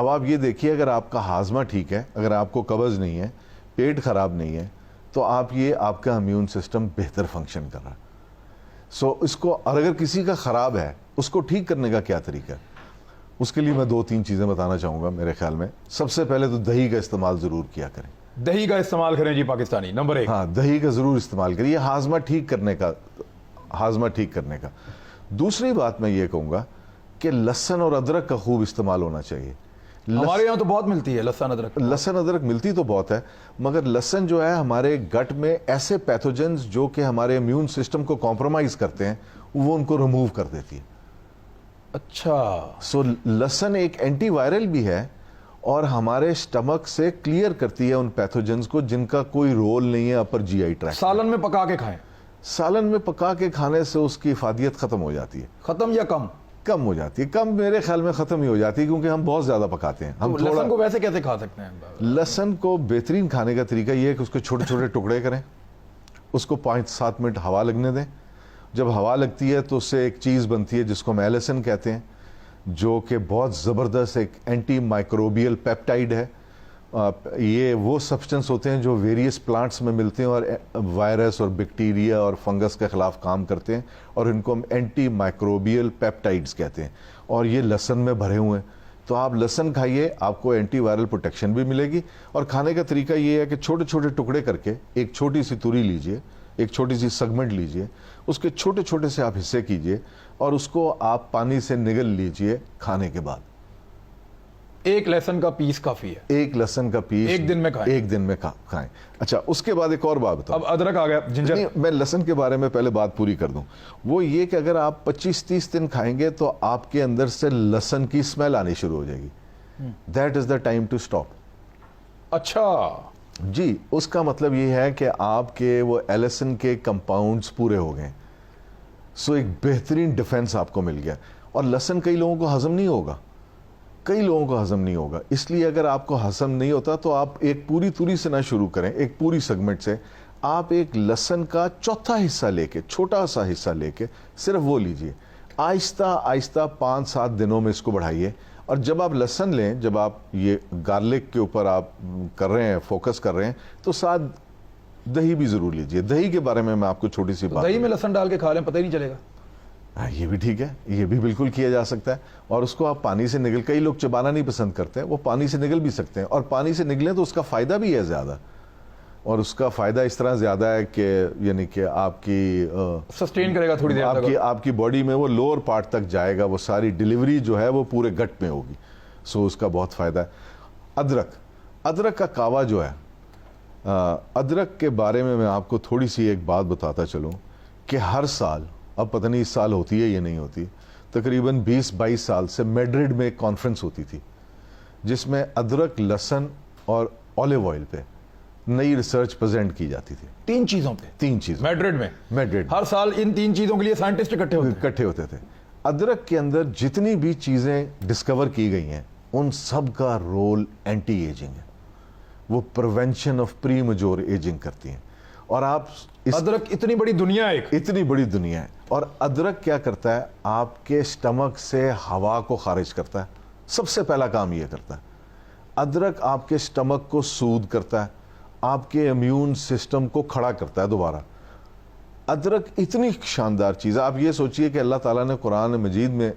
اب آپ یہ دیکھیے اگر آپ کا ہاضمہ ٹھیک ہے, اگر آپ کو قبض نہیں ہے, پیٹ خراب نہیں ہے, تو آپ کا امیون سسٹم بہتر فنکشن کر رہا ہے. سو اس کو, اور اگر کسی کا خراب ہے اس کو ٹھیک کرنے کا کیا طریقہ ہے, اس کے لیے میں 2-3 چیزیں بتانا چاہوں گا. میرے خیال میں سب سے پہلے تو دہی کا استعمال ضرور کیا کریں. دہی کا استعمال کریں جی پاکستانی, نمبر 1. ہاں, دہی کا ضرور استعمال کریے ہاضمہ ٹھیک کرنے کا. دوسری بات میں یہ کہوں گا کہ لہسن اور ادرک کا خوب استعمال ہونا چاہیے. ہمارے یہاں تو بہت ملتی ہے لہسن ادرک. لہسن ادرک ملتی تو بہت ہے, مگر لہسن جو ہے ہمارے گٹ میں ایسے پیتھوجنز جو کہ ہمارے امیون سسٹم کو کمپرومائز کرتے ہیں, وہ ان کو ریموو کر دیتی ہے. اچھا, سو لہسن ایک اینٹی وائرل بھی ہے اور ہمارے سٹمک سے کلیئر کرتی ہے ان پیتھوجنز کو جن کا کوئی رول نہیں ہے اپر جی آئی ٹریکٹ. سالن میں پکا کے کھائیں. سالن میں پکا کے کھانے سے اس کی افادیت ختم ہو جاتی ہے. ختم یا کم؟ کم ہو جاتی ہے. کم میرے خیال میں ختم ہی ہو جاتی ہے, کیونکہ ہم بہت زیادہ پکاتے ہیں. ہم لہسن کو ویسے کیسے کھا سکتے ہیں؟ لہسن کو بہترین کھانے کا طریقہ یہ ہے کہ اس کے چھوٹے چھوٹے ٹکڑے کریں, اس کو 5-7 منٹ ہوا لگنے دیں. جب ہوا لگتی ہے تو اس سے ایک چیز بنتی ہے جس کو ہم ایلیسن کہتے ہیں, جو کہ بہت زبردست ایک اینٹی مائکروبیل پیپٹائڈ ہے. یہ وہ سبسٹنس ہوتے ہیں جو ویریس پلانٹس میں ملتے ہیں اور وائرس اور بیکٹیریا اور فنگس کے خلاف کام کرتے ہیں, اور ان کو ہم اینٹی مائکروبیل پیپٹائڈز کہتے ہیں, اور یہ لہسن میں بھرے ہوئے ہیں. تو آپ لہسن کھائیے, آپ کو اینٹی وائرل پروٹیکشن بھی ملے گی. اور کھانے کا طریقہ یہ ہے کہ چھوٹے چھوٹے ٹکڑے کر کے ایک چھوٹی سی توری لیجئے, ایک چھوٹی سی سیگمنٹ لیجئے, اس کے چھوٹے چھوٹے سے آپ حصے کیجئے اور اس کو آپ پانی سے نگل لیجئے کھانے کے بعد. ایک لہسن کا پیس کافی ہے. ایک لہسن کا پیس ایک دن میں کھائیں. ایک دن میں کھائیں. اچھا, اس کے بعد ایک اور بات بتاؤں. اب ادرک آ گیا, جنجر. نہیں, میں لہسن کے بارے میں پہلے بات پوری کر دوں. وہ یہ کہ اگر آپ 25-30 دن کھائیں گے تو آپ کے اندر سے لہسن کی اسمیل آنی شروع ہو جائے گی. That is the time to stop. اچھا جی, اس کا مطلب یہ ہے کہ آپ کے وہ ایلیسن کے کمپاؤنڈز پورے ہو گئے. سو ایک بہترین ڈیفنس آپ کو مل گیا. اور لہسن کئی لوگوں کو ہضم نہیں ہوگا, کئی لوگوں کو ہضم نہیں ہوگا. اس لیے اگر آپ کو ہضم نہیں ہوتا تو آپ ایک پوری توری سے نہ شروع کریں, ایک پوری سیگمنٹ سے. آپ ایک لہسن کا چوتھا حصہ لے کے, چھوٹا سا حصہ لے کے صرف وہ لیجئے. آہستہ آہستہ 5-7 دنوں میں اس کو بڑھائیے. اور جب آپ لہسن لیں, جب آپ یہ گارلک کے اوپر آپ کر رہے ہیں, فوکس کر رہے ہیں, تو ساتھ دہی بھی ضرور لیجئے. دہی کے بارے میں آپ کو چھوٹی سی بات. دہی میں لہسن ڈال کے کھا لیں, پتہ ہی نہیں چلے گا. یہ بھی ٹھیک ہے, یہ بھی بالکل کیا جا سکتا ہے. اور اس کو آپ پانی سے نگل, کئی لوگ چبانا نہیں پسند کرتے ہیں, وہ پانی سے نگل بھی سکتے ہیں. اور پانی سے نگلیں تو اس کا فائدہ بھی ہے زیادہ, اور اس کا فائدہ اس طرح زیادہ ہے کہ یعنی کہ آپ کی سسٹین کرے گا تھوڑی دیر تک, آپ کی باڈی میں وہ لوور پارٹ تک جائے گا, وہ ساری ڈیلیوری جو ہے وہ پورے گٹ میں ہوگی. سو اس کا بہت فائدہ ہے. ادرک کا کعوہ جو ہے, ادرک کے بارے میں آپ کو تھوڑی سی ایک بات بتاتا چلوں کہ ہر سال, اب پتہ نہیں اس سال ہوتی ہے یا نہیں ہوتی, تقریباً 20-22 سال سے میڈرڈ میں ایک کانفرنس ہوتی تھی جس میں ادرک, لہسن اور اولیو آئل پہ نئی ریسرچ پریزنٹ کی جاتی تھی. 3 چیزوں پہ, 3 چیزوں میڈرڈ ہر سال ان 3 چیزوں کے لیے سائنٹسٹ اکٹھے ہوتے تھے. ادرک کے اندر جتنی بھی چیزیں ڈسکور کی گئی ہیں ان سب کا رول اینٹی ایجنگ ہے. وہ prevention of premature ageing کرتی ہیں. اور آپ ادرک اتنی بڑی دنیا ہے, اتنی بڑی دنیا ہے. اور ادرک کیا کرتا ہے, آپ کے سٹمک سے ہوا کو خارج کرتا ہے. سب سے پہلا کام یہ کرتا ہے. ادرک آپ کے سٹمک کو سود کرتا ہے, آپ کے امیون سسٹم کو کھڑا کرتا ہے دوبارہ. ادرک اتنی شاندار چیز ہے. آپ یہ سوچئے کہ اللہ تعالیٰ نے قرآن مجید میں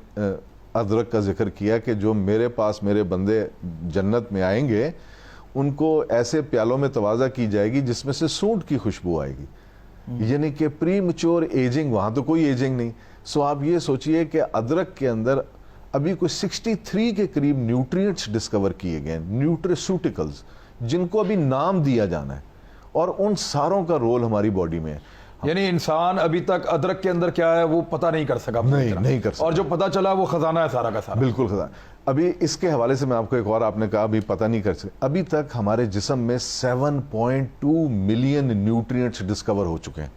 ادرک کا ذکر کیا کہ جو میرے پاس میرے بندے جنت میں آئیں گے ان کو ایسے پیالوں میں توازہ کی جائے گی جس میں سے سونٹ کی خوشبو آئے گی. یعنی کہ پری میچور ایجنگ, وہاں تو کوئی ایجنگ نہیں. سو آپ یہ سوچئے کہ ادرک کے اندر ابھی کوئی 63 کے قریب نیوٹرینٹس ڈسکور کیے گئے ہیں, نیوٹریسوٹیکلز, جن کو ابھی نام دیا جانا ہے, اور ان ساروں کا رول ہماری باڈی میں ہے. یعنی انسان ابھی تک ادرک کے اندر کیا ہے وہ پتہ نہیں کر سکا. نہیں کر سکا. اور جو پتہ چلا وہ خزانہ ہے سارا کا سارا. بالکل خزانہ. ابھی اس کے حوالے سے میں آپ کو ایک اور, آپ نے کہا ابھی پتہ نہیں کر سکا, ابھی تک ہمارے جسم میں 7.2 ملین نیوٹرینٹس ڈسکور ہو چکے ہیں.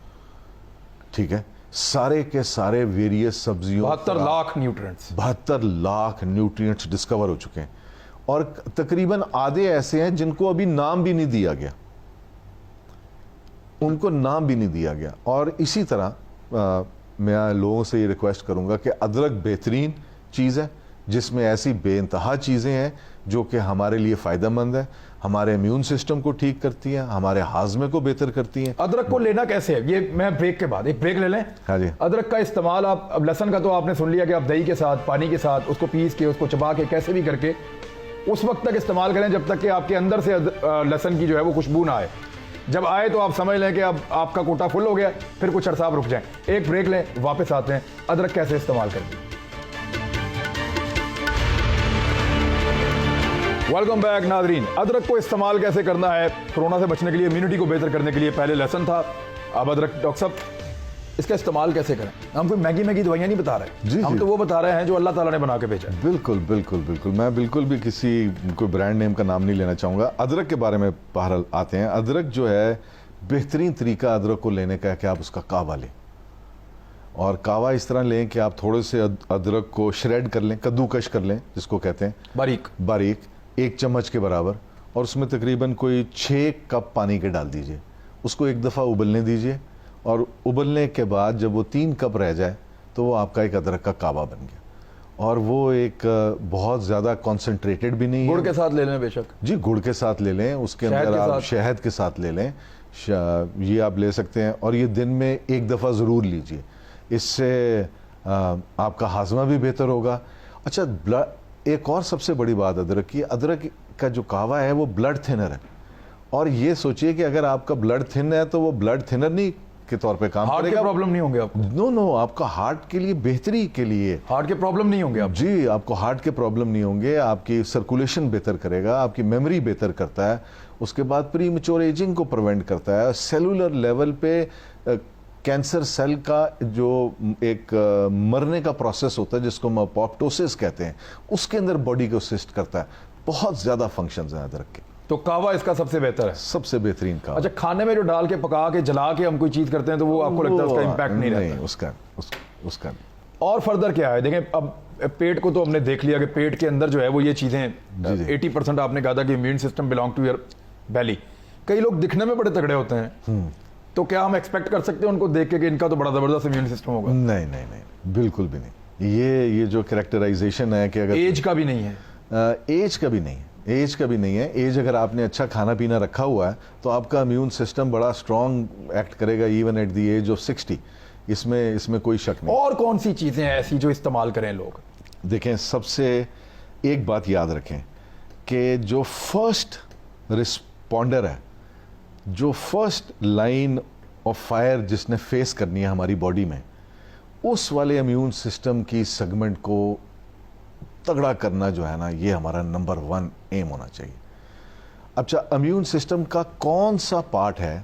ٹھیک ہے, سارے کے سارے ویریس سبزیوں, 72 lakh nutrients, 72 lakh nutrients discover ہو چکے ہیں. اور تقریباً آدھے ایسے ہیں جن کو ابھی نام بھی نہیں دیا گیا, ان کو نام بھی نہیں دیا گیا. اور اسی طرح میں لوگوں سے یہ ریکویسٹ کروں گا کہ ادرک بہترین چیز ہے, جس میں ایسی بے انتہا چیزیں ہیں جو کہ ہمارے لیے فائدہ مند ہے، ہمارے امیون سسٹم کو ٹھیک کرتی ہیں، ہمارے ہاضمے کو بہتر کرتی ہیں۔ ادرک کو لینا کیسے ہے؟ یہ میں بریک کے بعد ایک بریک لے لیں۔ ہاں جی۔ ادرک کا استعمال آپ اب لہسن کا تو آپ نے سن لیا کہ آپ دہی کے ساتھ، پانی کے ساتھ اس کو پیس کے، اس کو چبا کے، کیسے بھی کر کے اس وقت تک استعمال کریں جب تک کہ آپ کے اندر سے لہسن کی جو ہے وہ خوشبو نہ آئے۔ جب آئے تو آپ سمجھ لیں کہ اب آپ کا کوٹا فل ہو گیا، پھر کچھ عرصہ آپ رک جائیں۔ ایک بریک لیں، واپس آتے ہیں ادرک کیسے استعمال کریں۔ ویلکم بیک ناظرین۔ ادرک کو استعمال کیسے کرنا ہے کورونا سے بچنے کے لیے، امیونٹی کو بہتر کرنے کے لیے؟ پہلے لہسن تھا، اب ادرک۔ ڈاکٹر صاحب اس کا استعمال کیسے کریں؟ ہم کوئی مہنگی دوائیاں نہیں بتا رہے، ہم تو وہ بتا رہے ہیں جو اللہ تعالیٰ نے بنا کے بھیجا ہے۔ بالکل بالکل بالکل، میں بالکل بھی کسی کوئی برانڈ نیم کا نام نہیں لینا چاہوں گا۔ ادرک کے بارے میں بہرحال آتے ہیں۔ ادرک جو ہے، بہترین طریقہ ادرک کو لینے کا ہے کہ آپ اس کا کعوہ لیں، اور کعوہ اس طرح لیں کہ آپ تھوڑے سے ادرک کو شریڈ کر لیں، کدوکش کر لیں جس کو کہتے ہیں، باریک 1 چمچ کے برابر، اور اس میں تقریباً کوئی 6 کپ پانی کے ڈال دیجئے، اس کو ایک دفعہ ابلنے دیجئے، اور ابلنے کے بعد جب وہ 3 کپ رہ جائے تو وہ آپ کا ایک ادرک کا کعوہ بن گیا، اور وہ ایک بہت زیادہ کنسنٹریٹڈ بھی نہیں ہے۔ گڑ کے ساتھ لے لیں بے شک، جی گڑ کے ساتھ لے لیں، اس کے اندر آپ شہد کے ساتھ لے لیں، یہ آپ لے سکتے ہیں، اور یہ دن میں 1 دفعہ ضرور لیجئے، اس سے آپ کا ہاضمہ بھی بہتر ہوگا۔ اچھا، ایک اور سب سے بڑی بات ادرک کی، ادرک کا جو کعوہ ہے وہ بلڈ تھنر ہے، اور یہ سوچئے کہ اگر آپ کا بلڈ تھن ہے تو وہ بلڈ تھنر نہیں کے طور پہ کام کرے گا، ہارٹ کے پرابلم نہیں ہوں گے آپ کو۔ نو، آپ کا ہارٹ کے لیے بہتری کے لیے، ہارٹ کے پرابلم نہیں ہوں گے آپ؟ جی، آپ کو ہارٹ کے پرابلم نہیں ہوں گے، آپ کی سرکولیشن بہتر کرے گا، آپ کی میموری بہتر کرتا ہے، اس کے بعد پری میچور ایجنگ کو پریونٹ کرتا ہے، سیلولر لیول پہ کینسر سیل کا جو ایک مرنے کا پروسیس ہوتا ہے جس کو ہم اپوپٹوسس کہتے ہیں، اس کے اندر باڈی کو اسسٹ کرتا ہے۔ بہت زیادہ فنکشنز ہیں ادرک کے۔ تو کعوہ اس کا سب سے بہتر ہے، سب سے بہترین کعوہ۔ اچھا، کھانے میں جو ڈال کے پکا کے جلا کے ہم کوئی چیز کرتے ہیں تو وہ آپ کو لگتا ہے اس کا امپیکٹ نہیں رہتا؟ نہیں، اس کا اور فردر کیا ہے؟ دیکھیں، اب پیٹ کو تو ہم نے دیکھ لیا کہ پیٹ کے اندر جو ہے وہ یہ چیزیں 80% آپ نے کہا تھا کہ immune system belong to your belly. کئی لوگ دکھنے میں بڑے تگڑے ہوتے ہیں، تو کیا ہم ایکسپیکٹ کر سکتے ہیں ان کو دیکھ کے کہ ان کا تو بڑا زبردست امیون سسٹم ہوگا؟ نہیں، بالکل بھی نہیں۔ یہ جو کریکٹرائزیشن ہے کہ اگر ایج کا بھی نہیں ہے، ایج کا بھی نہیں ہے، ایج اگر آپ نے اچھا کھانا پینا رکھا ہوا ہے تو آپ کا امیون سسٹم بڑا اسٹرانگ ایکٹ کرے گا even at the age of 60، اس میں کوئی شک نہیں۔ اور کون سی چیزیں ایسی جو استعمال کریں لوگ؟ دیکھیں، سب سے ایک بات یاد رکھیں کہ جو فرسٹ رسپونڈر ہے، جو فرسٹ لائن آف فائر جس نے فیس کرنی ہے ہماری باڈی میں، اس والے امیون سسٹم کی سیگمنٹ کو تگڑا کرنا جو ہے نا، یہ ہمارا نمبر 1 ایم ہونا چاہیے۔ اچھا، امیون سسٹم کا کون سا پارٹ ہے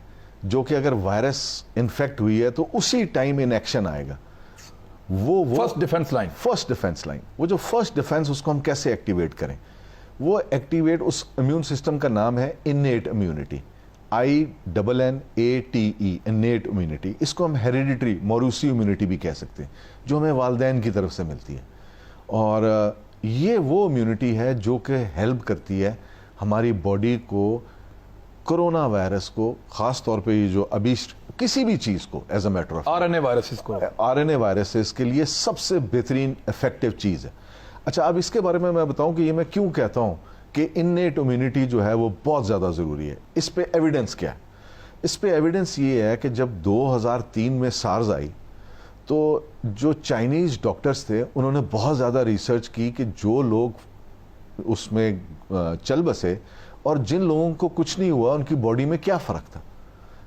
جو کہ اگر وائرس انفیکٹ ہوئی ہے تو اسی ٹائم ان ایکشن آئے گا؟ وہ فرسٹ ڈیفنس لائن، وہ جو فرسٹ ڈیفنس، اس کو ہم کیسے ایکٹیویٹ کریں؟ وہ ایکٹیویٹ، اس امیون سسٹم کا نام ہے innate immunity, INNATE، innate immunity. اس کو ہم ہیریڈیٹری موروثی امیونٹی بھی کہہ سکتے ہیں، جو ہمیں والدین کی طرف سے ملتی ہے، اور یہ وہ امیونٹی ہے جو کہ ہیلپ کرتی ہے ہماری باڈی کو کرونا وائرس کو، خاص طور پہ یہ جو ابھی کسی بھی چیز کو as a matter of RNA viruses کے لیے سب سے بہترین افیکٹو چیز ہے۔ اچھا، اب اس کے بارے میں بتاؤں کہ یہ میں کیوں کہتا ہوں کہ انیٹ امیونٹی جو ہے وہ بہت زیادہ ضروری ہے۔ اس پہ ایویڈنس کیا ہے؟ اس پہ ایویڈنس یہ ہے کہ جب 2003 میں سارز آئی تو جو چائنیز ڈاکٹرز تھے انہوں نے بہت زیادہ ریسرچ کی کہ جو لوگ اس میں چل بسے اور جن لوگوں کو کچھ نہیں ہوا ان کی باڈی میں کیا فرق تھا۔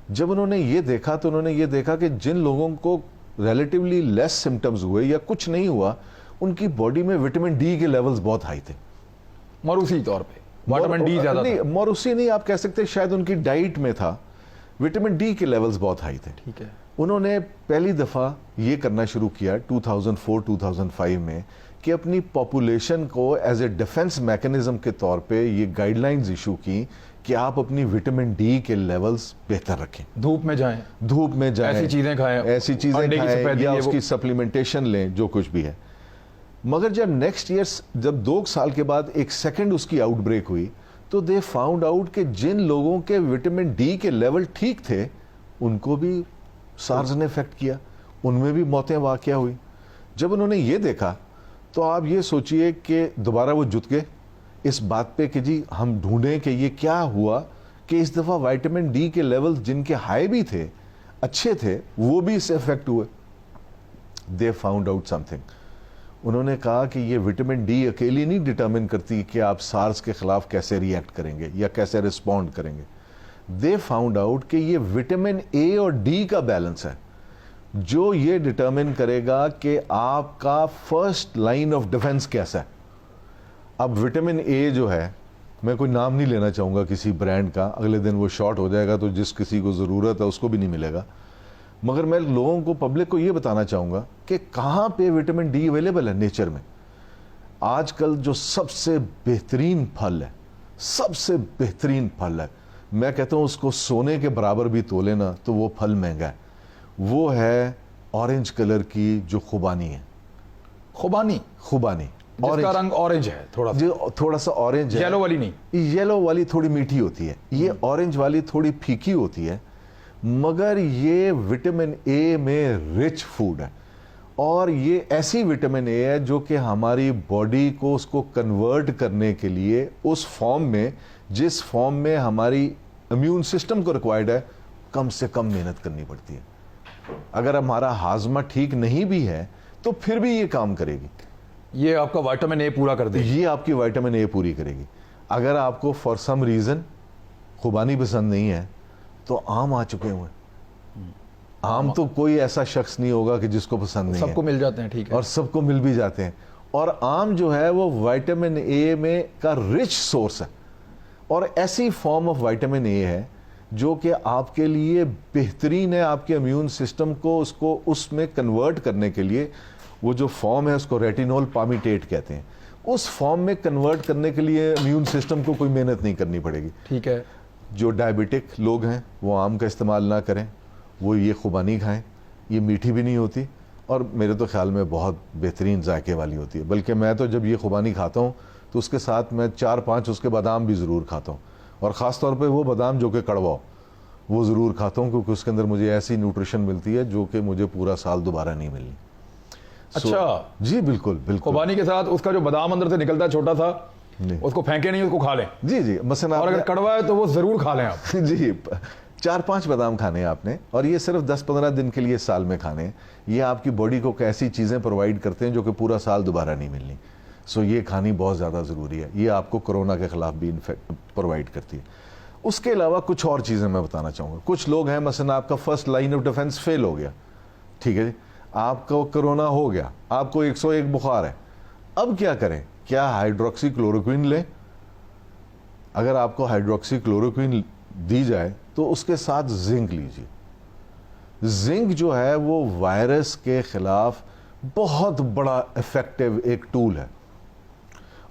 جب انہوں نے یہ دیکھا تو انہوں نے یہ دیکھا کہ جن لوگوں کو ریلیٹیولی لیس سمٹمز ہوئے یا کچھ نہیں ہوا، ان کی باڈی میں وٹامن ڈی کے لیولز بہت ہائی تھے، موروثی طور پہ وٹامن ڈی زیادہ نہیں، موروثی نہیں، آپ کہہ سکتے شاید ان کی ڈائٹ میں تھا، وٹامن ڈی کے لیولز بہت ہائی تھے۔ ٹھیک ہے، انہوں نے پہلی دفعہ یہ کرنا شروع کیا 2004-2005 میں کہ اپنی پاپولیشن کو ایز اے ڈیفنس میکنزم کے طور پہ یہ گائیڈ لائنز ایشو کی کہ آپ اپنی وٹامن ڈی کے لیولز بہتر رکھیں، دھوپ میں جائیں، ایسی چیزیں کھائیں یا اس کی سپلیمنٹیشن لیں، جو کچھ بھی ہے۔ مگر جب نیکسٹ ایئر، جب 2 سال کے بعد ایک سیکنڈ اس کی آؤٹ بریک ہوئی تو دے فاؤنڈ آؤٹ کہ جن لوگوں کے وٹامن ڈی کے لیول ٹھیک تھے ان کو بھی سارز نے افیکٹ کیا، ان میں بھی موتیں واقع ہوئی۔ جب انہوں نے یہ دیکھا تو آپ یہ سوچئے کہ دوبارہ وہ جت گئے اس بات پہ کہ جی ہم ڈھونڈیں کہ یہ کیا ہوا کہ اس دفعہ وائٹامن ڈی کے لیول جن کے ہائی بھی تھے اچھے تھے وہ بھی اس سے افیکٹ ہوئے. دے فاؤنڈ آؤٹ سم تھنگ. انہوں نے کہا کہ یہ وٹامن ڈی اکیلی نہیں ڈٹرمن کرتی کہ آپ سارس کے خلاف کیسے ری ایکٹ کریں گے یا کیسے رسپونڈ کریں گے. دے فاؤنڈ آؤٹ کہ یہ وٹامن اے اور ڈی کا بیلنس ہے جو یہ ڈٹرمن کرے گا کہ آپ کا فرسٹ لائن آف ڈیفنس کیسا ہے. اب وٹامن اے جو ہے, میں کوئی نام نہیں لینا چاہوں گا کسی برانڈ کا, اگلے دن وہ شارٹ ہو جائے گا تو جس کسی کو ضرورت ہے اس کو بھی نہیں ملے گا, مگر میں لوگوں کو, پبلک کو یہ بتانا چاہوں گا کہ کہاں پہ وٹامن ڈی اویلیبل ہے نیچر میں. آج کل جو سب سے بہترین پھل ہے, سب سے بہترین پھل ہے, میں کہتا ہوں اس کو سونے کے برابر بھی تولے نا تو وہ پھل مہنگا ہے, وہ ہے اورنج کلر کی جو خوبانی ہے. خوبانی جس کا رنگ اورنج ہے, تھوڑا سا اورنج ہے, یلو والی نہیں, یلو والی تھوڑی میٹھی ہوتی ہے, یہ اورنج والی تھوڑی پھیکی ہوتی ہے, مگر یہ وٹامن اے میں رچ فوڈ ہے. اور یہ ایسی وٹامن اے ہے جو کہ ہماری باڈی کو اس کو کنورٹ کرنے کے لیے اس فارم میں, جس فارم میں ہماری امیون سسٹم کو ریکوائرڈ ہے, کم سے کم محنت کرنی پڑتی ہے. اگر ہمارا ہاضمہ ٹھیک نہیں بھی ہے تو پھر بھی یہ کام کرے گی. یہ آپ کا وائٹامن اے پورا کر دے گی, یہ آپ کی وائٹامن اے پوری کرے گی. اگر آپ کو فار سم ریزن خوبانی پسند نہیں ہے تو آم آ چکے ہوئے. آم تو کوئی ایسا شخص نہیں ہوگا کہ جس کو پسند نہیں ہے, سب کو مل جاتے ہیں, ٹھیک ہے, اور سب کو مل بھی جاتے ہیں. اور آم جو ہے وہ وائٹامن اے میں کا رچ سورس ہے, اور ایسی فارم آف وائٹامن اے ہے جو کہ آپ کے لیے بہترین ہے آپ کے امیون سسٹم کو اس میں کنورٹ کرنے کے لیے. وہ جو فارم ہے اس کو ریٹینول پامیٹیٹ کہتے ہیں. اس فارم میں کنورٹ کرنے کے لیے امیون سسٹم کو کوئی محنت نہیں کرنی پڑے گی. ٹھیک ہے. جو ڈائبٹک لوگ ہیں وہ آم کا استعمال نہ کریں, وہ یہ خوبانی کھائیں. یہ میٹھی بھی نہیں ہوتی اور میرے تو خیال میں بہت بہترین ذائقے والی ہوتی ہے. بلکہ میں تو جب یہ خوبانی کھاتا ہوں تو اس کے ساتھ میں 4-5 اس کے بادام بھی ضرور کھاتا ہوں, اور خاص طور پہ وہ بادام جو کہ کڑوا ہو وہ ضرور کھاتا ہوں, کیونکہ اس کے اندر مجھے ایسی نیوٹریشن ملتی ہے جو کہ مجھے پورا سال دوبارہ نہیں ملنی. اچھا جی بالکل بالکل. خوبانی کے ساتھ اس کا جو بادام اندر سے نکلتا ہے چھوٹا سا, اس کو پھینکے نہیں, اس کو کھا لیں. جی جی, مثلا اور اگر کڑوا ہے تو وہ ضرور کھا لیں آپ. جی 4-5 بادام کھانے ہیں آپ نے, اور یہ صرف 10-15 دن کے لیے سال میں کھانے ہیں. یہ آپ کی باڈی کو ایسی چیزیں پرووائڈ کرتے ہیں جو کہ پورا سال دوبارہ نہیں ملنی. سو یہ کھانی بہت زیادہ ضروری ہے. یہ آپ کو کرونا کے خلاف بھی پرووائڈ کرتی ہے. اس کے علاوہ کچھ اور چیزیں میں بتانا چاہوں گا. کچھ لوگ ہیں, مثلا آپ کا فرسٹ لائن آف ڈیفنس فیل ہو گیا, ٹھیک ہے جی, آپ کو کرونا ہو گیا, آپ کو 101 بخار ہے. اب کیا کریں؟ کیا ہائیڈروکسی کلوروکوئن لیں؟ اگر آپ کو ہائیڈروکسی کلوروکوئن دی جائے تو اس کے ساتھ زنک لیجیے. زنک جو ہے وہ وائرس کے خلاف بہت بڑا افیکٹو ایک ٹول ہے,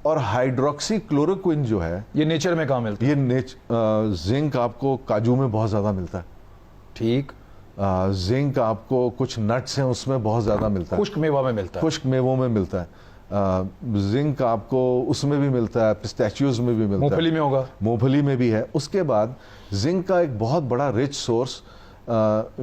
اور ہائیڈروکسی کلوروکوئن جو ہے یہ نیچر میں کہاں ملتا ہے؟ یہ زنک آپ کو کاجو میں بہت زیادہ ملتا ہے. ٹھیک. زنک آپ کو کچھ نٹس ہیں اس میں بہت زیادہ ملتا ہے, خشک میوہ میں ملتا ہے, خشک میووں میں ملتا ہے. زنک آپ کو اس میں بھی ملتا ہے, پسٹیچیوز میں بھی ملتا ہے, مونگ پھلی میں ہوگا, مونگ پھلی میں بھی ہے. اس کے بعد زنک کا ایک بہت بڑا رچ سورس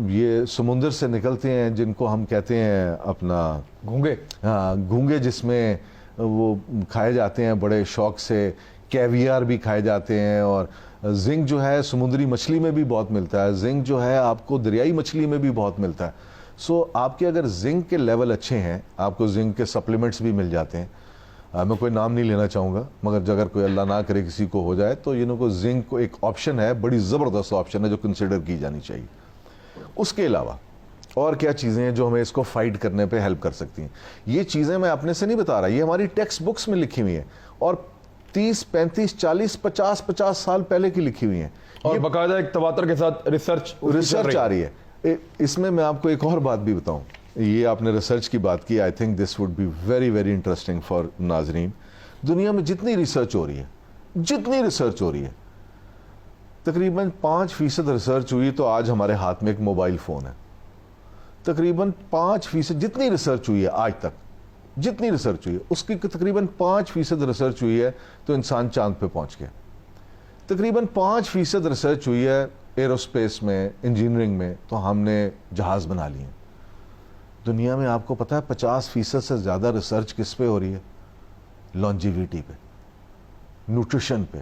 یہ سمندر سے نکلتے ہیں جن کو ہم کہتے ہیں اپنا گھونگے, گھونگے, جس میں وہ کھائے جاتے ہیں بڑے شوق سے. کیویار بھی کھائے جاتے ہیں. اور زنک جو ہے سمندری مچھلی میں بھی بہت ملتا ہے. زنک جو ہے آپ کو دریائی مچھلی میں بھی بہت ملتا ہے. سو آپ کے اگر زنک کے لیول اچھے ہیں, آپ کو زنک کے سپلیمنٹس بھی مل جاتے ہیں. میں کوئی نام نہیں لینا چاہوں گا, مگر اگر کوئی اللہ نہ کرے کسی کو ہو جائے تو کو زنک کو ایک آپشن ہے, بڑی زبردست آپشن ہے جو کنسیڈر کی جانی چاہیے. اس کے علاوہ اور کیا چیزیں ہیں جو ہمیں اس کو فائٹ کرنے پہ ہیلپ کر سکتی ہیں؟ یہ چیزیں میں اپنے سے نہیں بتا رہا, یہ ہماری ٹیکسٹ بکس میں لکھی ہوئی ہیں, اور 30, 35, 40, 50 سال پہلے کی لکھی ہوئی ہیں, اور باقاعدہ ایک تواتر کے ساتھ ریسرچ آ رہی ہے. اس میں آپ کو ایک اور بات بھی بتاؤں. یہ آپ نے ریسرچ کی بات کی, I think this would be very very interesting for ناظرین. دنیا میں جتنی ریسرچ ہو رہی ہے تقریباً 5% ریسرچ ہوئی تو آج ہمارے ہاتھ میں ایک موبائل فون ہے. تقریباً 5% جتنی ریسرچ ہوئی ہے آج تک, جتنی ریسرچ ہوئی ہے اس کی تقریباً 5% ریسرچ ہوئی ہے تو انسان چاند پہ پہنچ گیا. تقریباً 5% ریسرچ ہوئی ہے ایروسپیس میں, انجینئرنگ میں, تو ہم نے جہاز بنا لیے. دنیا میں آپ کو پتا ہے 50% سے زیادہ ریسرچ کس پہ ہو رہی ہے؟ لانجیویٹی پہ، نیوٹریشن پہ.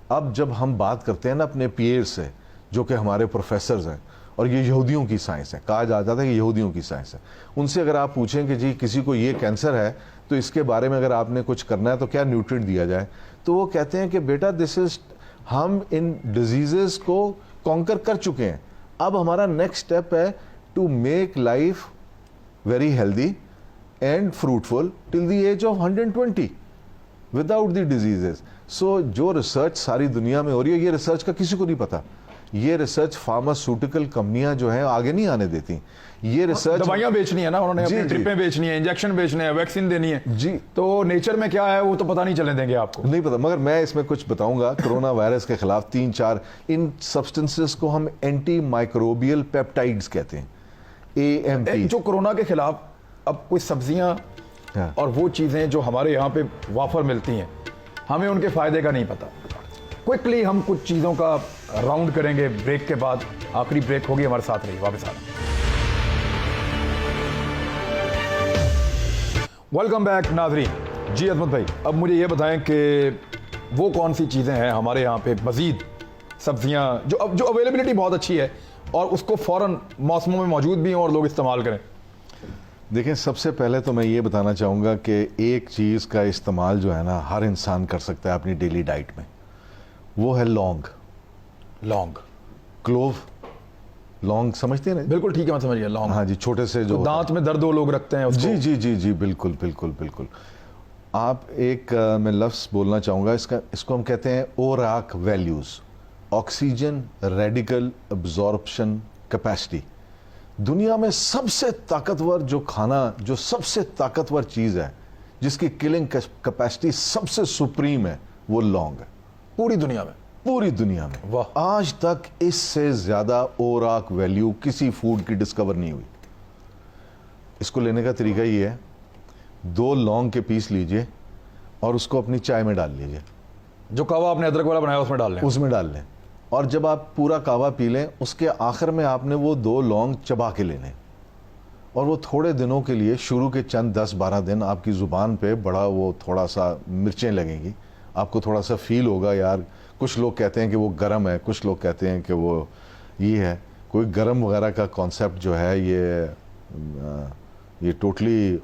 اب جب ہم بات کرتے ہیں نا اپنے پیئر سے جو کہ ہمارے پروفیسرز ہیں، اور یہ یہودیوں کی سائنس ہے، کہا جاتا تھا کہ یہودیوں کی سائنس ہے، ان سے اگر آپ پوچھیں کہ جی کسی کو یہ کینسر ہے تو اس کے بارے میں اگر آپ نے کچھ کرنا ہے تو کیا نیوٹرینٹ دیا جائے، تو وہ کہتے ہیں کہ بیٹا ہم ان ڈیزیزز کو کانکر کر چکے ہیں، اب ہمارا نیکسٹ اسٹیپ ہے to make life very healthy and fruitful till the age of 120 without the diseases. So جو ریسرچ ساری دنیا میں ہو رہی ہے، یہ ریسرچ کا کسی کو نہیں پتا. یہ ریسرچ فارماسیوٹیکل کمپنیاں جو ہیں آگے نہیں آنے دیتی. یہ ریسرچ دوائیاں بیچنی ہے نا انہوں نے، اپنی ٹرپیں بیچنی ہے، انجیکشن بیچنے ہیں، ویکسین دینی ہے جی، تو نیچر میں کیا ہے وہ تو پتہ نہیں چلنے دیں گے آپ کو. نہیں پتا. مگر میں اس میں کچھ بتاؤں گا. کرونا وائرس کے خلاف 3-4 ان سبسٹنسز کو ہم اینٹی مائکروبیل پیپٹائڈز کہتے ہیں، AMP. جو کرونا کے خلاف اب کوئی سبزیاں اور وہ چیزیں جو ہمارے یہاں پہ وافر ملتی ہیں، ہمیں ان کے فائدے کا نہیں پتا. کوئکلی ہم کچھ چیزوں کا راؤنڈ کریں گے بریک کے بعد. آخری بریک ہوگی، ہمارے ساتھ رہیے. واپس آ رہے ہیں. ویلکم بیک ناظرین. جی عظمت بھائی، اب مجھے یہ بتائیں کہ وہ کون سی چیزیں ہیں ہمارے یہاں پہ مزید سبزیاں جو اویلیبلٹی بہت اچھی ہے اور اس کو فوراً موسموں میں موجود بھی ہیں اور لوگ استعمال کریں. دیکھیں، سب سے پہلے تو میں یہ بتانا چاہوں گا کہ ایک چیز کا استعمال جو ہے نا ہر انسان کر سکتا ہے اپنی ڈیلی ڈائٹ میں، وہ ہے لونگ. کلوو لونگ سمجھتے ہیں نا؟ بالکل ٹھیک ہے، میں سمجھ گیا. لونگ، ہاں جی، چھوٹے سے جو دانت میں درد وہ لوگ رکھتے ہیں اس کو. جی جی جی جی بالکل بالکل بالکل. آپ ایک میں لفظ بولنا چاہوں گا، اس کو ہم کہتے ہیں ORAC values, oxygen radical absorption capacity. دنیا میں سب سے طاقتور جو کھانا، جو سب سے طاقتور چیز ہے جس کی کلنگ کیپیسٹی سب سے سپریم ہے، وہ لونگ ہے. پوری دنیا میں، پوری دنیا میں واہ، آج تک اس سے زیادہ اوراک ویلیو کسی فوڈ کی ڈسکور نہیں ہوئی. اس کو لینے کا طریقہ یہ ہے، 2 لونگ کے پیس لیجئے اور اس کو اپنی چائے میں ڈال لیجئے. جو کہوا آپ نے ادرک والا بنایا اس میں ڈال لیں. اس میں ڈال لیں، اور جب آپ پورا کہوا پی لیں اس کے آخر میں آپ نے وہ 2 لونگ چبا کے لینے، اور وہ تھوڑے دنوں کے لیے، شروع کے چند 10-12 دن آپ کی زبان پہ بڑا وہ تھوڑا سا مرچیں لگیں گی، آپ کو تھوڑا سا فیل ہوگا یار. کچھ لوگ کہتے ہیں کہ وہ گرم ہے، کچھ لوگ کہتے ہیں کہ وہ یہ ہے. کوئی گرم وغیرہ کا کانسیپٹ جو ہے یہ ٹوٹلی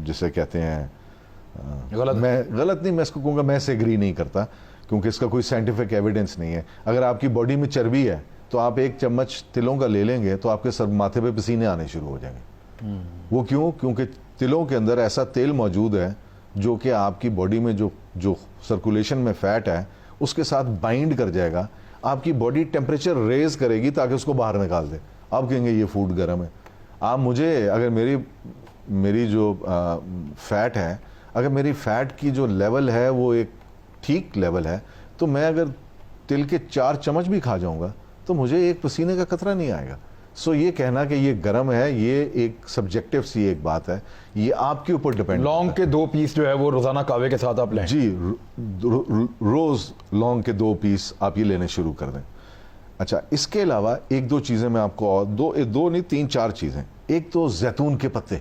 جسے کہتے ہیں میں غلط نہیں، میں اس کو کہوں گا میں سے ایگری نہیں کرتا، کیونکہ اس کا کوئی سائنٹیفک ایویڈنس نہیں ہے. اگر آپ کی باڈی میں چربی ہے تو آپ 1 چمچ تلوں کا لے لیں گے تو آپ کے سر ماتھے پہ پسینے آنے شروع ہو جائیں گے. وہ کیوں؟ کیونکہ تلوں کے اندر ایسا تیل موجود ہے جو کہ آپ کی باڈی میں جو سرکولیشن میں فیٹ ہے اس کے ساتھ بائنڈ کر جائے گا، آپ کی باڈی ٹیمپریچر ریز کرے گی تاکہ اس کو باہر نکال دے. آپ کہیں گے یہ فوڈ گرم ہے. آپ مجھے اگر میری جو فیٹ ہے، اگر میری فیٹ کی جو لیول ہے وہ ایک ٹھیک لیول ہے، تو میں اگر تل کے 4 چمچ بھی کھا جاؤں گا تو مجھے ایک پسینے کا قطرہ نہیں آئے گا. سو یہ کہنا کہ یہ گرم ہے، یہ ایک سبجیکٹیو سی ایک بات ہے، یہ آپ کے اوپر ڈیپینڈ. لونگ کے 2 پیس جو ہے وہ روزانہ کہوے کے ساتھ آپ لیں. جی، روز لونگ کے 2 پیس آپ یہ لینے شروع کر دیں. اچھا، اس کے علاوہ 1-2 چیزیں میں آپ کو، اور 2 نہیں 3-4 چیزیں. ایک تو زیتون کے پتے،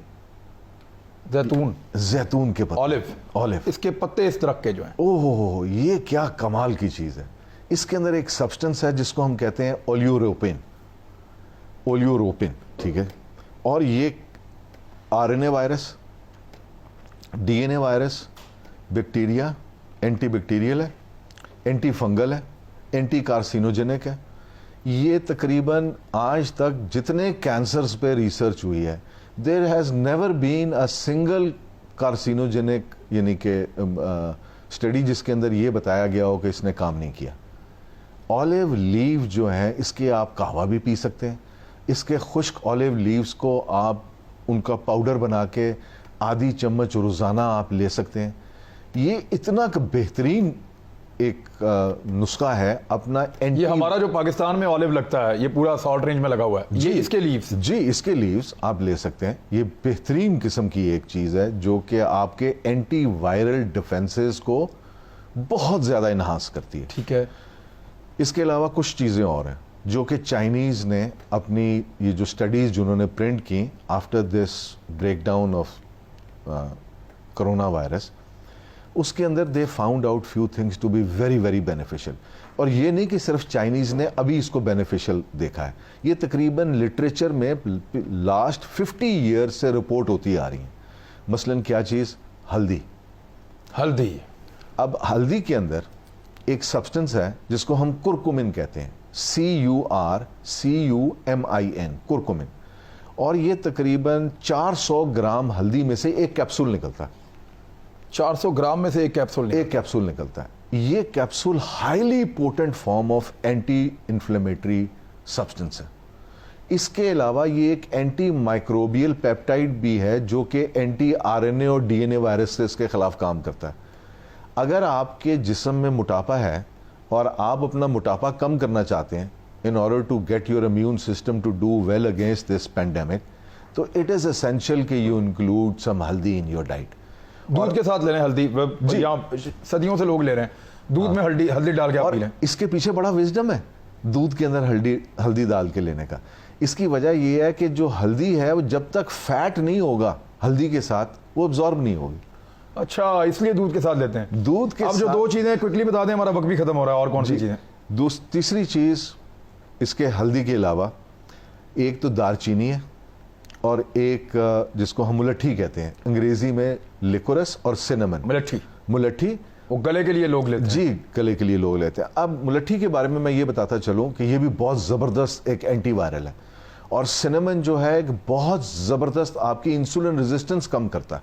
زیتون کے پتے، اولیو، اس کے پتے اس درخت کے جو ہیں، اوہ یہ کیا کمال کی چیز ہے. اس کے اندر ایک سبسٹنس ہے جس کو ہم کہتے ہیں اولیوروپین، ٹھیک ہے. اور یہ RNA virus, DNA virus, bacteria, antibacterial ہے، اینٹی فنگل ہے، اینٹی کارسینوجینک ہے. یہ تقریباً آج تک جتنے کینسرز پہ ریسرچ ہوئی ہے، there has never been a single carcinogenic یعنی کہ اسٹڈی جس کے اندر یہ بتایا گیا ہو کہ اس نے کام نہیں کیا. اولیو لیو جو ہے اس کے آپ قہوہ بھی پی سکتے ہیں. اس کے خشک اولیو لیوز کو آپ ان کا پاؤڈر بنا کے آدھی چمچ روزانہ آپ لے سکتے ہیں. یہ اتنا بہترین ایک نسخہ ہے اپنا. یہ ہمارا جو پاکستان میں اولیو لگتا ہے یہ پورا سالٹ رینج میں لگا ہوا ہے. یہ اس کے لیوز، جی اس کے لیوز آپ لے سکتے ہیں. یہ بہترین قسم کی ایک چیز ہے جو کہ آپ کے اینٹی وائرل ڈیفنسز کو بہت زیادہ انہانس کرتی ہے. ٹھیک ہے. اس کے علاوہ کچھ چیزیں اور ہیں. جو کہ چائنیز نے اپنی یہ جو اسٹڈیز جنہوں نے پرنٹ کی after this breakdown of corona virus, اس کے اندر they found out few things to be very very beneficial. اور یہ نہیں کہ صرف چائنیز نے ابھی اس کو بینیفیشل دیکھا ہے، یہ تقریباً لٹریچر میں لاسٹ 50 ایئر سے رپورٹ ہوتی آ رہی ہیں. مثلاً کیا چیز؟ ہلدی. اب ہلدی کے اندر ایک سبسٹنس ہے جس کو ہم کرکومن کہتے ہیں، CURCUMIN، کرکومن. اور یہ تقریباً 400 گرام ہلدی میں سے ایک کیپسول نکلتا ہے. 400 گرام میں سے ایک کیپسول نکلتا ہے. یہ capsule highly potent form of anti inflammatory substance ہے. اس کے علاوہ یہ ایک اینٹی مائکروبیل پیپٹائڈ بھی ہے جو کہ اینٹی RNA اور DNA وائرس سے اس کے خلاف کام کرتا ہے. اگر آپ کے جسم میں موٹاپا ہے اور آپ اپنا موٹاپا کم کرنا چاہتے ہیں in order to get your immune system to do well against this pandemic, تو it is essential کہ you include some ہلدی in your diet. دودھ کے ساتھ لے رہے ہیں ہلدی، صدیوں سے لوگ لے رہے ہیں دودھ میں ہلدی ڈال کے آپ پی لیں. اس کے پیچھے بڑا وزڈم ہے دودھ کے اندر ہلدی ڈال کے لینے کا. اس کی وجہ یہ ہے کہ جو ہلدی ہے وہ جب تک فیٹ نہیں ہوگا ہلدی کے ساتھ وہ ابزارب نہیں ہوگی. اچھا، اس لیے دودھ کے ساتھ لیتے ہیں. دودھ کے اب جو دو چیزیں کوئکلی بتا دیں، ہمارا وقت بھی ختم ہو رہا ہے. اور کون سی چیزیں؟ تیسری چیز اس کے ہلدی کے علاوہ ایک تو دار چینی ہے اور ایک جس کو ہم ملٹھی کہتے ہیں، انگریزی میں لیکورس اور سینمن. ملٹھی وہ گلے کے لیے لوگ لیتے ہیں. جی، گلے کے لیے لوگ لیتے ہیں. اب ملٹھی کے بارے میں یہ بتاتا چلوں کہ یہ بھی بہت زبردست ایک اینٹی وائرل ہے. اور سینمن جو ہے ایک بہت زبردست آپ کی انسولن ریزسٹنس کم کرتا ہے،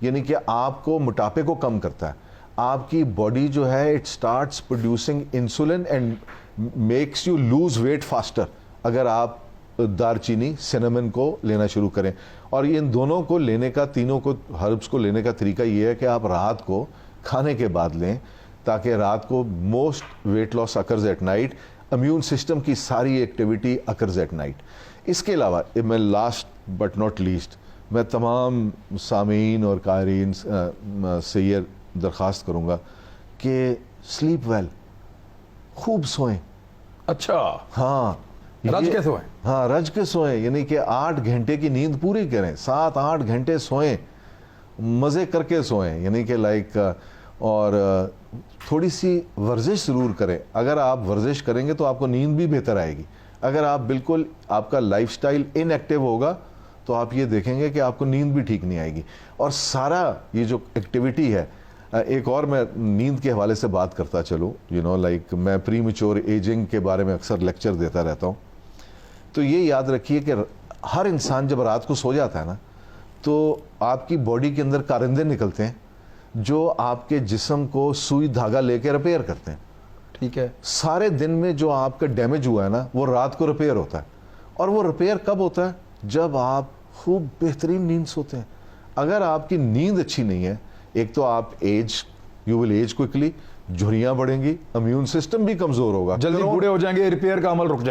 یعنی کہ آپ کو موٹاپے کو کم کرتا ہے. آپ کی باڈی جو ہے it starts producing insulin and makes you lose weight faster اگر آپ دار چینی سینمن کو لینا شروع کریں. اور ان دونوں کو لینے کا، تینوں کو ہربس کو لینے کا طریقہ یہ ہے کہ آپ رات کو کھانے کے بعد لیں تاکہ رات کو most weight loss occurs at night, immune system کی ساری ایکٹیویٹی اکرز ایٹ نائٹ. اس کے علاوہ میں لاسٹ بٹ ناٹ لیسٹ میں تمام سامعین اور قارئین سے یہ درخواست کروں گا کہ سلیپ ویل، خوب سوئیں. اچھا، ہاں، رج کے سوئیں. ہاں، رج کے سوئیں، یعنی کہ 8 گھنٹے کی نیند پوری کریں، 7-8 گھنٹے سوئیں، مزے کر کے سوئیں، یعنی کہ اور تھوڑی سی ورزش ضرور کریں. اگر آپ ورزش کریں گے تو آپ کو نیند بھی بہتر آئے گی. اگر آپ بالکل آپ کا لائف سٹائل ان ایکٹیو ہوگا تو آپ یہ دیکھیں گے کہ آپ کو نیند بھی ٹھیک نہیں آئے گی. اور سارا یہ جو ایکٹیویٹی ہے، ایک اور میں نیند کے حوالے سے بات کرتا چلوں، میں پری میچور ایجنگ کے بارے میں اکثر لیکچر دیتا رہتا ہوں. تو یہ یاد رکھیے کہ ہر انسان جب رات کو سو جاتا ہے نا تو آپ کی باڈی کے اندر کارندے نکلتے ہیں جو آپ کے جسم کو سوئی دھاگا لے کے ریپیئر کرتے ہیں. ٹھیک ہے. سارے دن میں جو آپ کا ڈیمیج ہوا ہے نا وہ رات کو ریپیئر ہوتا ہے. اور وہ ریپیئر کب ہوتا ہے؟ جب آپ خوب بہترین نیند سوتے ہیں. اگر آپ کی نیند اچھی نہیں ہے، ایک تو آپ یو ول ایج کوئکلی، جھریاں بڑھیں گی، امیون سسٹم بھی کمزور ہوگا، جلدی بوڑھے ہو جائیں گے، ریپیئر کا عمل رک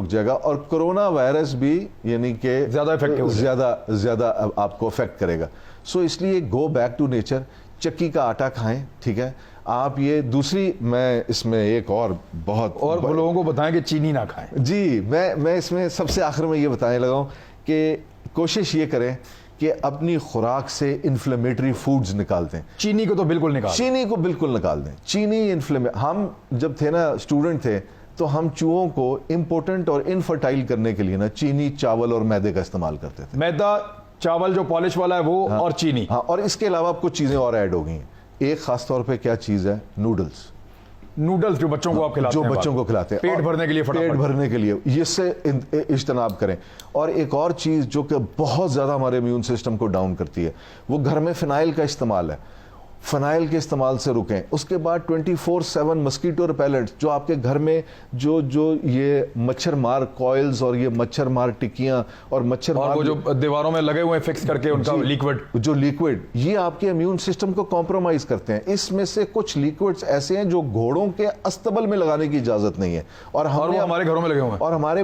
جائے گا. اور کرونا وائرس بھی یعنی کہ زیادہ آپ کو افیکٹ کرے گا. سو اس لیے گو بیک ٹو نیچر، چکی کا آٹا کھائیں. ٹھیک ہے. آپ یہ دوسری، میں اس میں ایک اور لوگوں کو بتائیں کہ چینی نہ کھائیں. جی، میں اس میں سب سے آخر میں یہ بتانے لگا ہوں کہ کوشش یہ کریں کہ اپنی خوراک سے انفلیمیٹری فوڈز نکال دیں. چینی کو تو بالکل نکال دیں. چینی ہم جب تھے نا اسٹوڈنٹ تھے تو ہم چوہوں کو امپورٹنٹ اور انفرٹائل کرنے کے لیے نا چینی، چاول اور میدے کا استعمال کرتے تھے. میدا، چاول جو پالش والا ہے وہ، اور چینی. ہاں، اور اس کے علاوہ اب کچھ چیزیں اور ایڈ ہو گئی ہیں. ایک خاص طور پہ کیا چیز ہے؟ نوڈلز جو بچوں کو آپ کھلاتے ہیں پیٹ بھرنے کے لیے اس سے اجتناب کریں. اور ایک اور چیز جو کہ بہت زیادہ ہمارے امیون سسٹم کو ڈاؤن کرتی ہے وہ گھر میں فنائل کا استعمال ہے. فنائل کے استعمال سے رکیں. اس کے بعد 24/7 مسکیٹو ریپیلنٹ جو آپ کے گھر میں جو یہ مچھر مار کوئلز اور یہ مچھر مار ٹکیاں اور مچھر مار وہ جو دیواروں میں لگے ہوئے فکس کر کے ان کا لیکوڈ یہ آپ کے امیون سسٹم کو کمپرومائز کرتے ہیں. اس میں سے کچھ لیکوڈز ایسے ہیں جو گھوڑوں کے استبل میں لگانے کی اجازت نہیں ہے اور ہمارے گھروں میں لگے ہوئے ہیں اور ہمارے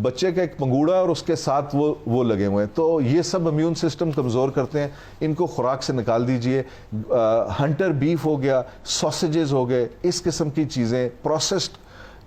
بچے کا ایک پنگوڑا اور اس کے ساتھ وہ لگے ہوئے ہیں. تو یہ سب امیون سسٹم کمزور کرتے ہیں. ان کو خوراک سے نکال دیجئے. ہنٹر بیف ہو گیا، سوسیجز ہو گئے، اس قسم کی چیزیں، پروسیسڈ